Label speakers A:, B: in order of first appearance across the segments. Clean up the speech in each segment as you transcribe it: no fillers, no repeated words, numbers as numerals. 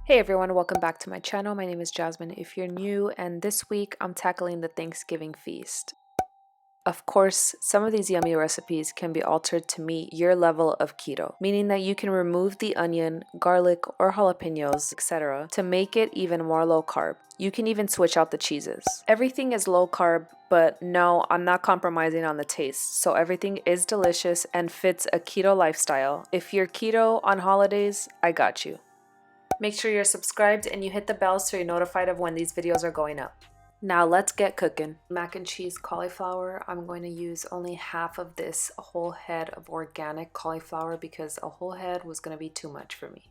A: Hey everyone, welcome back to my channel. My name is Jasmine if you're new, and this week I'm tackling the Thanksgiving feast. Of course, some of these yummy recipes can be altered to meet your level of keto, meaning that you can remove the onion, garlic, or jalapenos, etc. to make it even more low carb. You can even switch out the cheeses. Everything is low carb, but no, I'm not compromising on the taste, so everything is delicious and fits a keto lifestyle. If you're keto on holidays, I got you. Make sure you're subscribed and you hit the bell so you're notified of when these videos are going up. Now let's get cooking. Mac and cheese cauliflower. I'm going to use only half of this whole head of organic cauliflower because a whole head was going to be too much for me.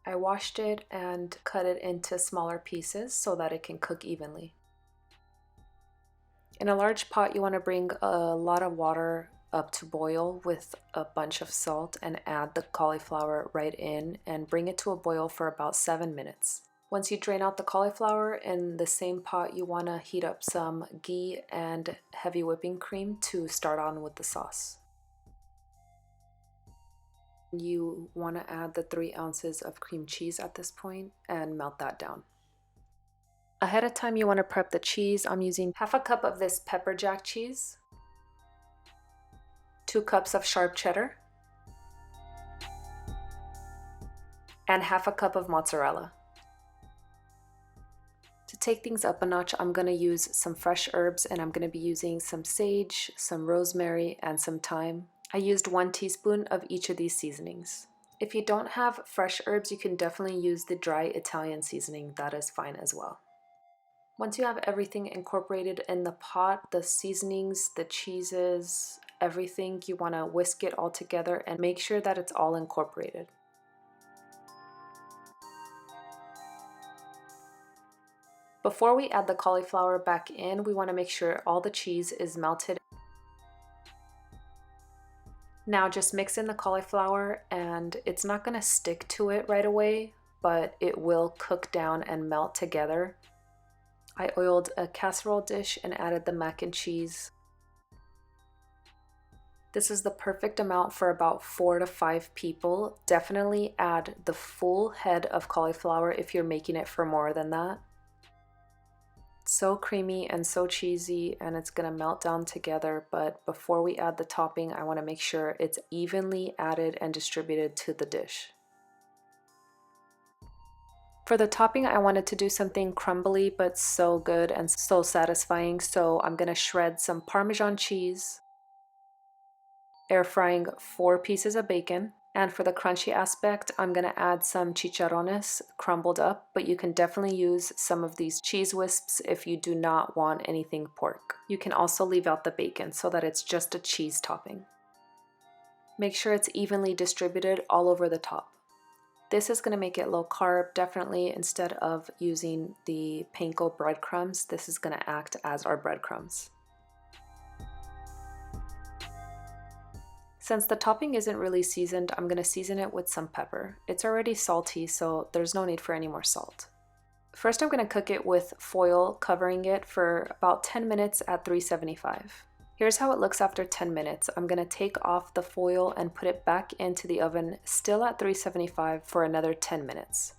A: I washed it and cut it into smaller pieces so that it can cook evenly. In a large pot, you want to bring a lot of water up to boil with a bunch of salt and add the cauliflower right in and bring it to a boil for about 7 minutes. Once you drain out the cauliflower, in the same pot you want to heat up some ghee and heavy whipping cream to start on with the sauce. You want to add the 3 ounces of cream cheese at this point and melt that down. Ahead of time you want to prep the cheese. I'm using half a cup of this pepper jack cheese, 2 cups of sharp cheddar, and half a cup of mozzarella. To take things up a notch, I'm going to use some fresh herbs, and I'm going to be using some sage, some rosemary, and some thyme. I used 1 teaspoon of each of these seasonings. If you don't have fresh herbs, you can definitely use the dry Italian seasoning. That is fine as well. Once you have everything incorporated in the pot, the seasonings, the cheeses, everything, you want to whisk it all together and make sure that it's all incorporated. Before we add the cauliflower back in, we want to make sure all the cheese is melted. Now just mix in the cauliflower, and it's not going to stick to it right away, but it will cook down and melt together. I oiled a casserole dish and added the mac and cheese. This is the perfect amount for about 4 to 5 people. Definitely add the full head of cauliflower if you're making it for more than that. So creamy and so cheesy, and it's gonna melt down together, but before we add the topping, I wanna make sure it's evenly added and distributed to the dish. For the topping, I wanted to do something crumbly but so good and so satisfying, so I'm gonna shred some Parmesan cheese, air frying 4 pieces of bacon, and for the crunchy aspect, I'm gonna add some chicharrones crumbled up, but you can definitely use some of these cheese wisps if you do not want anything pork. You can also leave out the bacon so that it's just a cheese topping. Make sure it's evenly distributed all over the top. This is going to make it low carb, definitely. Instead of using the panko breadcrumbs, this is going to act as our breadcrumbs. Since the topping isn't really seasoned, I'm going to season it with some pepper. It's already salty, so there's no need for any more salt. First, I'm going to cook it with foil, covering it for about 10 minutes at 375. Here's how it looks after 10 minutes. I'm going to take off the foil and put it back into the oven, still at 375, for another 10 minutes.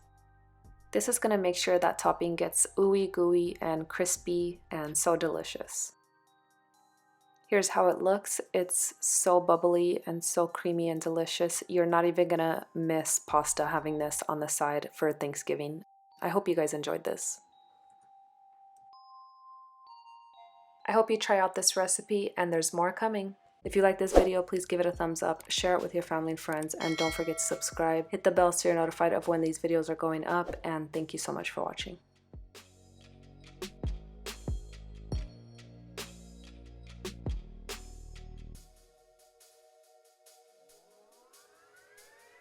A: This is going to make sure that topping gets ooey gooey and crispy and so delicious. Here's how it looks. It's so bubbly and so creamy and delicious. You're not even going to miss pasta having this on the side for Thanksgiving. I hope you guys enjoyed this. I hope you try out this recipe, and there's more coming. If you like this video, please give it a thumbs up, share it with your family and friends, and don't forget to subscribe. Hit the bell so you're notified of when these videos are going up, and thank you so much for watching.